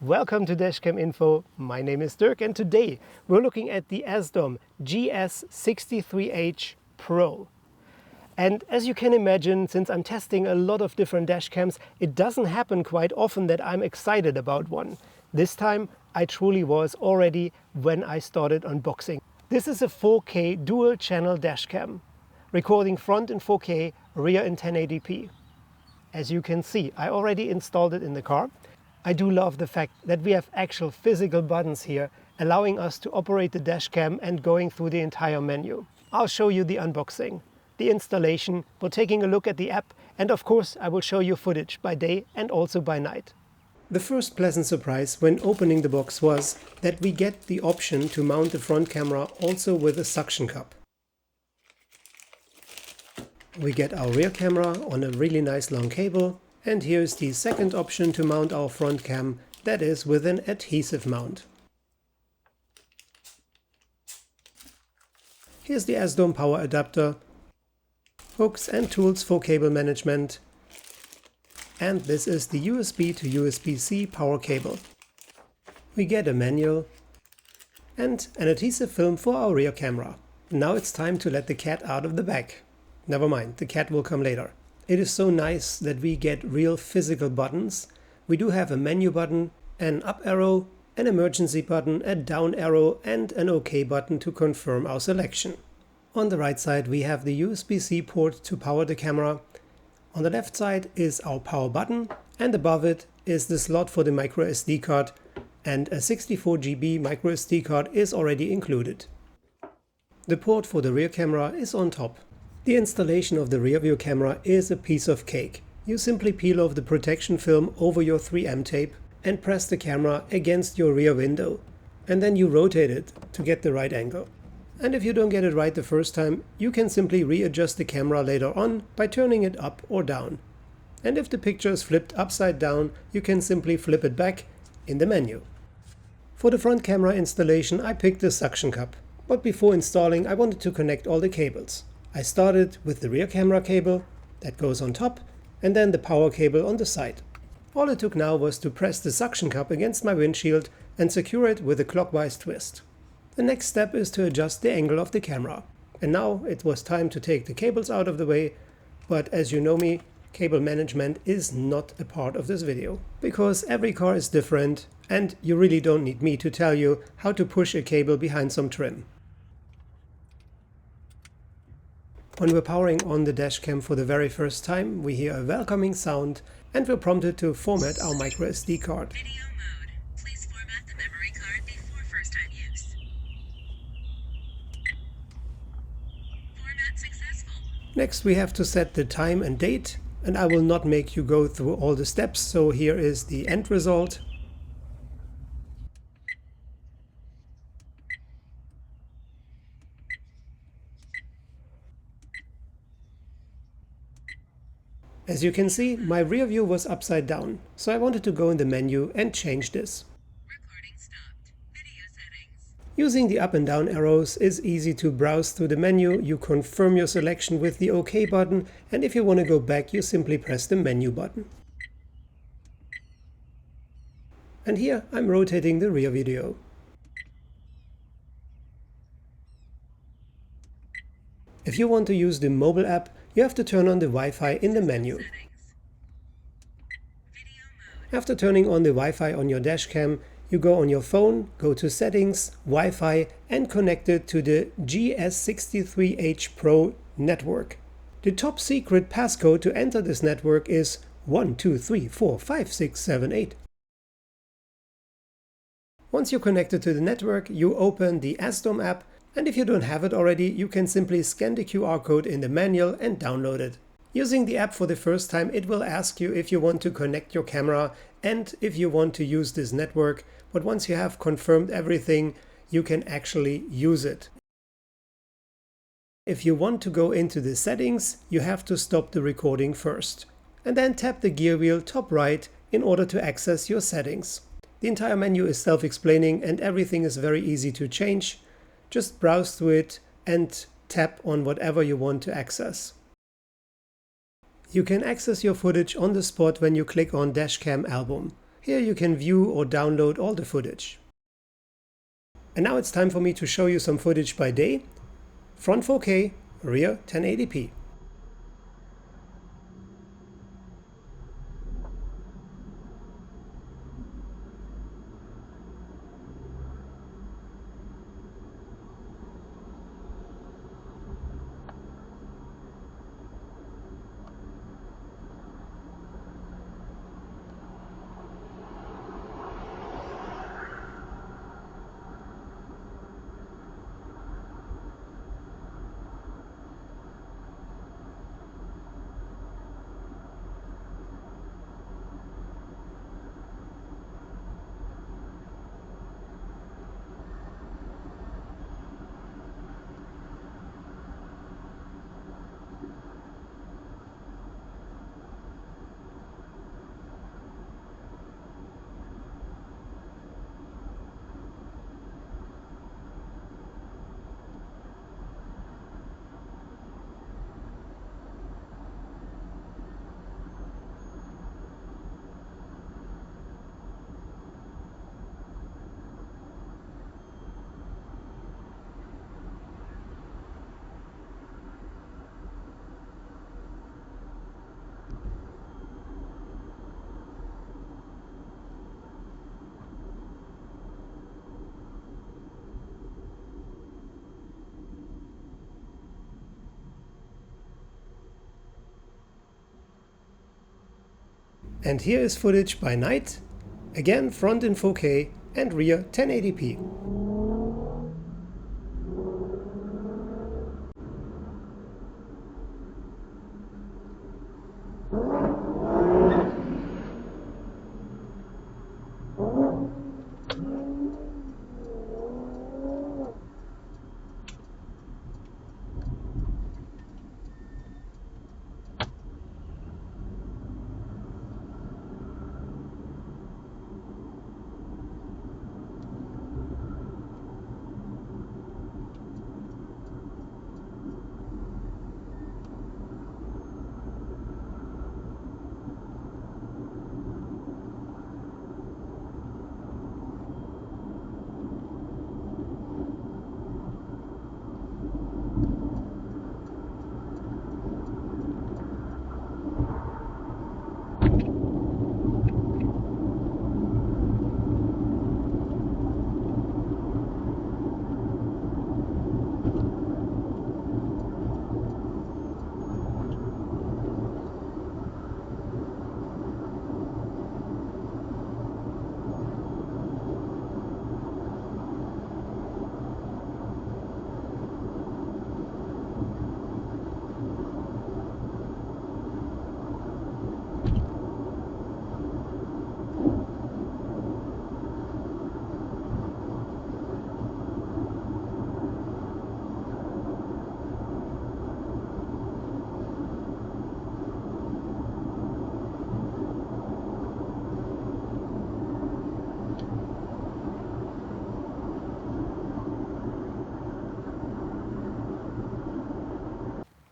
Welcome to Dashcam Info. My name is Dirk and today we're looking at the Azdome GS63H Pro. And as you can imagine, since I'm testing a lot of different dashcams, it doesn't happen quite often that I'm excited about one. This time I truly was already when I started unboxing. This is a 4K dual channel dashcam, recording front in 4K, rear in 1080p. As you can see, I already installed it in the car. I do love the fact that we have actual physical buttons here, allowing us to operate the dashcam and going through the entire menu. I'll show you the unboxing, the installation, we're taking a look at the app, and of course I will show you footage by day and also by night. The first pleasant surprise when opening the box was that we get the option to mount the front camera also with a suction cup. We get our rear camera on a really nice long cable. And here's the second option to mount our front cam, that is with an adhesive mount. Here's the Azdome power adapter, hooks and tools for cable management, and this is the USB to USB-C power cable. We get a manual and an adhesive film for our rear camera. Now it's time to let the cat out of the bag. Never mind, the cat will come later. It is so nice that we get real physical buttons. We do have a menu button, an up arrow, an emergency button, a down arrow and an OK button to confirm our selection. On the right side we have the USB-C port to power the camera. On the left side is our power button and above it is the slot for the microSD card, and a 64 GB microSD card is already included. The port for the rear camera is on top. The installation of the rear view camera is a piece of cake. You simply peel off the protection film over your 3M tape and press the camera against your rear window. And then you rotate it to get the right angle. And if you don't get it right the first time, you can simply readjust the camera later on by turning it up or down. And if the picture is flipped upside down, you can simply flip it back in the menu. For the front camera installation, I picked the suction cup. But before installing, I wanted to connect all the cables. I started with the rear camera cable that goes on top and then the power cable on the side. All it took now was to press the suction cup against my windshield and secure it with a clockwise twist. The next step is to adjust the angle of the camera. And now it was time to take the cables out of the way, but as you know me, cable management is not a part of this video. Because every car is different and you really don't need me to tell you how to push a cable behind some trim. When we're powering on the dashcam for the very first time, we hear a welcoming sound and we're prompted to format our microSD card. Video mode. Please format the memory card before first time use. Format successful. Next we have to set the time and date, and I will not make you go through all the steps, so here is the end result. As you can see, my rear view was upside down, so I wanted to go in the menu and change this. Recording stopped. Video settings. Using the up and down arrows is easy to browse through the menu. You confirm your selection with the OK button, and if you want to go back, you simply press the menu button. And here I'm rotating the rear video. If you want to use the mobile app, you have to turn on the Wi-Fi in the menu. After turning on the Wi-Fi on your dashcam, you go on your phone, go to Settings, Wi-Fi and connect it to the GS63H Pro network. The top secret passcode to enter this network is 12345678. Once you're connected to the network, you open the Azdome app. And if you don't have it already, you can simply scan the QR code in the manual and download it. Using the app for the first time, it will ask you if you want to connect your camera and if you want to use this network, but once you have confirmed everything, you can actually use it. If you want to go into the settings, you have to stop the recording first, and then tap the gear wheel top right in order to access your settings. The entire menu is self-explaining and everything is very easy to change. Just browse through it and tap on whatever you want to access. You can access your footage on the spot when you click on Dashcam Album. Here you can view or download all the footage. And now it's time for me to show you some footage by day. Front 4K, rear 1080p. And here is footage by night, again front in 4K and rear 1080p.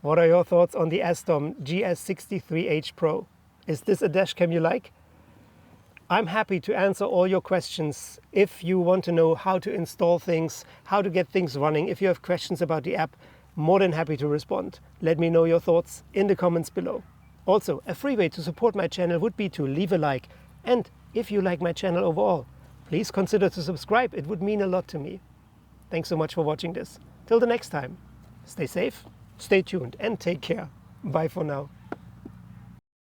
What are your thoughts on the Azdome GS63H Pro? Is this a dashcam you like? I'm happy to answer all your questions. If you want to know how to install things, how to get things running, if you have questions about the app, more than happy to respond. Let me know your thoughts in the comments below. Also, a free way to support my channel would be to leave a like. And if you like my channel overall, please consider to subscribe. It would mean a lot to me. Thanks so much for watching this. Till the next time, stay safe, stay tuned, and take care. Bye for now.